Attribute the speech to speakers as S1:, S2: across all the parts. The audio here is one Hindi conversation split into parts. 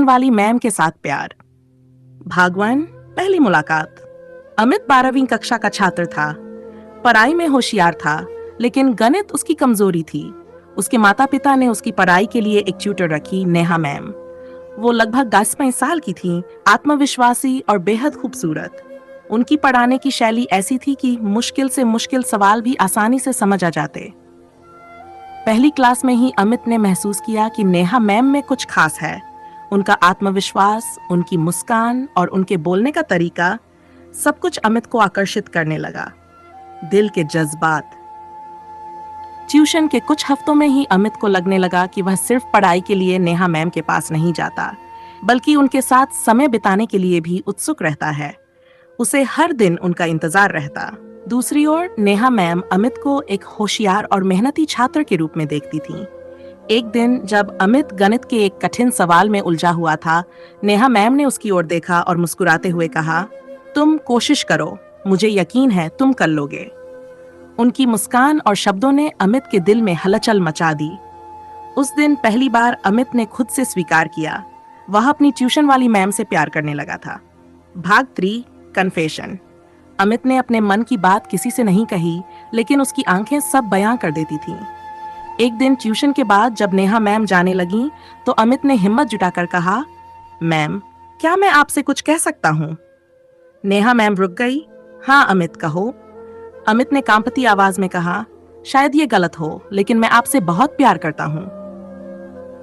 S1: ट्यूशन वाली मैम के साथ प्यार। भाग 1, पहली मुलाकात। अमित 12वीं कक्षा का छात्र था। पढ़ाई में होशियार था, लेकिन गणित उसकी कमजोरी थी। उसके माता पिता ने उसकी पढ़ाई के लिए एक ट्यूटर रखी, नेहा मैम। वो लगभग 10-15 साल की थी, आत्मविश्वासी और बेहद खूबसूरत। उनकी पढ़ाने की शैली ऐसी थी कि मुश्किल से मुश्किल सवाल भी आसानी से समझ आ जाते। पहली क्लास में ही अमित ने महसूस किया कि नेहा मैम में कुछ खास है। उनका आत्मविश्वास, उनकी मुस्कान और उनके बोलने का तरीका, सब कुछ अमित को आकर्षित करने लगा। दिल के जज्बात। ट्यूशन के कुछ हफ्तों में ही अमित को लगने लगा कि वह सिर्फ पढ़ाई के लिए नेहा मैम के पास नहीं जाता, बल्कि उनके साथ समय बिताने के लिए भी उत्सुक रहता है। उसे हर दिन उनका इंतजार रहता। दूसरी ओर नेहा मैम अमित को एक होशियार और मेहनती छात्र के रूप में देखती थी। एक दिन जब अमित गणित के एक कठिन सवाल में उलझा हुआ था, नेहा मैम ने उसकी ओर देखा और मुस्कुराते हुए कहा, तुम कोशिश करो, मुझे यकीन है तुम कर लोगे। उनकी मुस्कान और शब्दों ने अमित के दिल में हलचल मचा दी। उस दिन पहली बार अमित ने खुद से स्वीकार किया, वह अपनी ट्यूशन वाली मैम से प्यार करने लगा था। भाग 3, कन्फेशन। अमित ने अपने मन की बात किसी से नहीं कही, लेकिन उसकी आंखें सब बयां कर देती थीं। एक दिन ट्यूशन के बाद जब नेहा मैम जाने लगीं, तो अमित ने हिम्मत जुटाकर कहा, मैम, क्या मैं आपसे कुछ कह सकता हूँ? नेहा मैम रुक गई। हाँ अमित, कहो। अमित ने कांपती आवाज में कहा, शायद ये गलत हो, लेकिन मैं आपसे बहुत प्यार करता हूँ।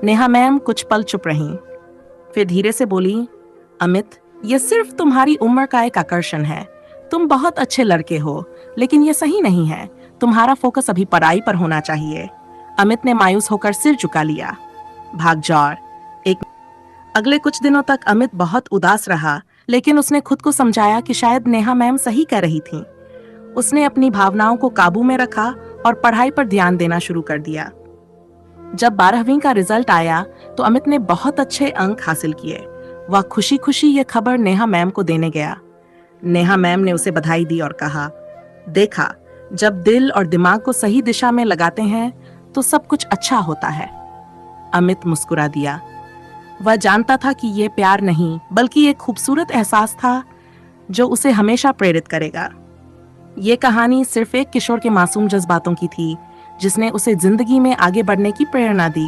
S1: नेहा मैम कुछ पल चुप रहीं, फिर धीरे से बोली, अमित, ये सिर्फ तुम्हारी उम्र का एक आकर्षण है। तुम बहुत अच्छे लड़के हो, लेकिन ये सही नहीं है। तुम्हारा फोकस अभी पढ़ाई पर होना चाहिए। अमित ने मायूस होकर सिर झुका लिया। भाग 4। अगले कुछ दिनों तक अमित बहुत उदास रहा, लेकिन उसने खुद को समझाया कि शायद नेहा मैम सही कह रही थी। उसने अपनी भावनाओं को काबू में रखा और पढ़ाई पर ध्यान देना शुरू कर दिया। जब 12वीं का रिजल्ट आया तो अमित ने बहुत अच्छे अंक हासिल किए। वह खुशी खुशी ये खबर नेहा मैम को देने गया। नेहा मैम ने उसे बधाई दी और कहा, देखा, जब दिल और दिमाग को सही दिशा में लगाते हैं तो सब कुछ अच्छा होता है। अमित मुस्कुरा दिया। वह जानता था कि यह प्यार नहीं, बल्कि एक खूबसूरत एहसास था जो उसे हमेशा प्रेरित करेगा। ये कहानी सिर्फ एक किशोर के मासूम जज्बातों की थी, जिसने उसे जिंदगी में आगे बढ़ने की प्रेरणा दी।